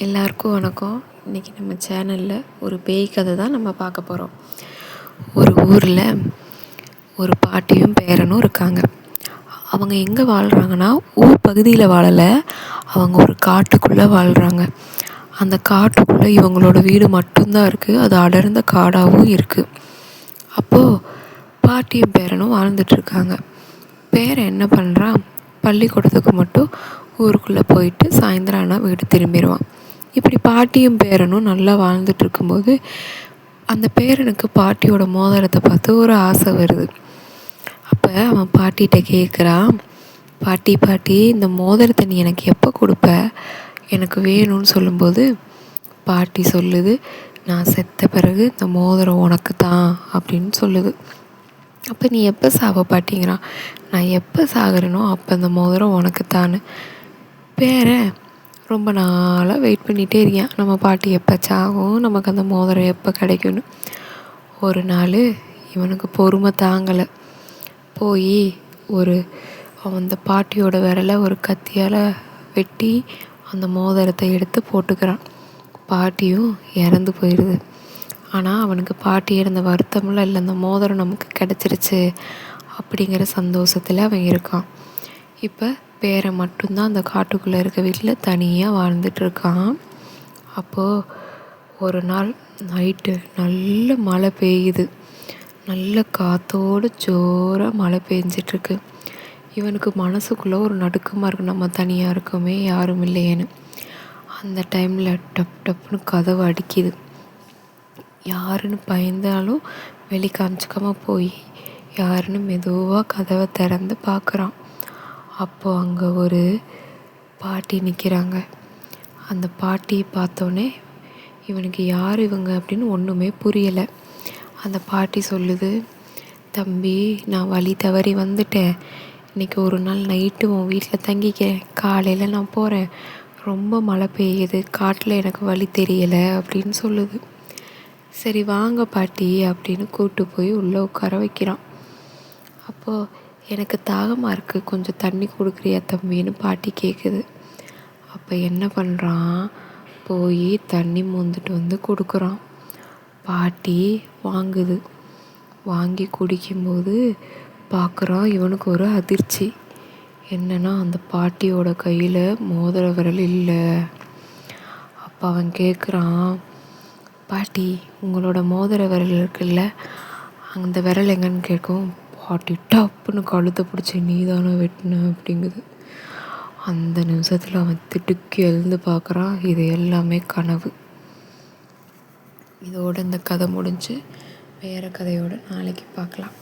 எல்லாருக்கும் வணக்கம். இன்றைக்கி நம்ம சேனலில் ஒரு பேய் கதை தான் நம்ம பார்க்க போகிறோம். ஒரு ஊரில் ஒரு பாட்டியும் பேரனும் இருக்காங்க. அவங்க எங்கே வாழ்கிறாங்கன்னா, ஊர் பகுதியில் வாழலை, அவங்க ஒரு காட்டுக்குள்ளே வாழ்கிறாங்க. அந்த காட்டுக்குள்ளே இவங்களோட வீடு மட்டும்தான் இருக்குது. அது அடர்ந்த காடாகவும் இருக்குது. அப்போது பாட்டியும் பேரனும் வாழ்ந்துட்டுருக்காங்க. பேரன் என்ன பண்ணுறான், பள்ளிக்கூடத்துக்கு மட்டும் ஊருக்குள்ளே போயிட்டு சாயந்தரம் ஆனால் வீடு திரும்பிடுவான். இப்படி பாட்டியும் பேரனும் நல்லா வாழ்ந்துட்டு இருக்கும்போது அந்த பேரனுக்கு பாட்டியோட மோதிரத்தை பார்த்து ஒரு ஆசை வருது. அப்போ அவன் பாட்டிகிட்ட கேட்குறான், பாட்டி பாட்டி இந்த மோதிரத்தை நீ எனக்கு எப்போ கொடுப்ப, எனக்கு வேணும்னு சொல்லும்போது பாட்டி சொல்லுது, நான் செத்த பிறகு இந்த மோதிரம் உனக்கு தான் அப்படின்னு சொல்லுது. அப்போ நீ எப்போ சாவ பாட்டிங்கிறான். நான் எப்போ சாகிறேனோ அப்போ இந்த மோதிரம் உனக்கு தான்னு. பேரன் ரொம்ப நாளாக வெயிட் பண்ணிகிட்டே இருக்கேன், நம்ம பாட்டி எப்போ சாகும், நமக்கு அந்த மோதிரம் எப்போ கிடைக்கும்னு. ஒரு நாள் இவனுக்கு பொறுமை தாங்கலை. போய் அந்த பாட்டியோட விரலை ஒரு கத்தியால் வெட்டி அந்த மோதிரத்தை எடுத்து போட்டுக்கிறான். பாட்டியும் இறந்து போயிடுது. ஆனால் அவனுக்கு பாட்டி இறந்த வருத்தமெல்லாம் இல்லை, அந்த மோதிரம் நமக்கு கிடச்சிருச்சு அப்படிங்கிற சந்தோஷத்தில் அவன் இருக்கான். இப்போ பேரன் மட்டும்தான் அந்த காட்டுக்குள்ளே இருக்க வீட்டில் தனியாக வாழ்ந்துட்டுருக்கான். அப்போது ஒரு நாள் நைட்டு நல்ல மழை பெய்யுது. நல்ல காற்றோடு ஜோராக மழை பெஞ்சிட்ருக்கு. இவனுக்கு மனசுக்குள்ளே ஒரு நடுக்கமாக இருக்குது, நம்ம தனியாக இருக்கோமே, யாரும் இல்லையேன்னு. அந்த டைமில் டப் டப்னு கதவு அடிக்குது. யாருன்னு பயந்தாலும் வெளி காமிச்சிக்காமல் போய் யாருன்னு மெதுவாக கதவை திறந்து பார்க்குறான். அப்போது அங்கே ஒரு பாட்டி நிற்கிறாங்க. அந்த பாட்டியை பார்த்தோன்னே இவனுக்கு யார் இவங்க அப்படின்னு ஒன்றுமே புரியலை. அந்த பாட்டி சொல்லுது, தம்பி நான் வழி தவறி வந்துட்டேன், இன்றைக்கி ஒரு நாள் நைட்டு உன் வீட்டில் தங்கிக்கிறேன், காலையில் நான் போகிறேன், ரொம்ப மழை பெய்யுது, காட்டில் எனக்கு வழி தெரியலை அப்படின்னு சொல்லுது. சரி வாங்க பாட்டி அப்படின்னு கூப்பிட்டு போய் உள்ளே உட்கார வைக்கிறான். அப்போது எனக்கு தாகமாக இருக்குது, கொஞ்சம் தண்ணி கொடுக்குறியா தம்பின்னு பாட்டி கேட்குது. அப்போ என்ன பண்ணுறான், போய் தண்ணி மோந்துட்டு வந்து கொடுக்குறான். பாட்டி வாங்குது. வாங்கி குடிக்கும்போது பார்க்குறான், இவனுக்கு ஒரு அதிர்ச்சி. என்னென்னா அந்த பாட்டியோட கையில் மோதிர விரல் இல்லை. அப்போ அவன் கேட்குறான், பாட்டி உங்களோட மோதிர விரல் இருக்குல்ல, அந்த விரல் எங்கன்னு கேட்கும். பாட்டி டப்புன்னு கழுத்தை பிடிச்சி நீதானே வெட்டின அப்படிங்குது. அந்த நிமிஷத்தில் அவன் திடுக்கி எழுந்து பார்க்குறான், இது எல்லாமே கனவு. இதோட இந்த கதை முடிஞ்சு. வேறு கதையோடு நாளைக்கு பார்க்கலாம்.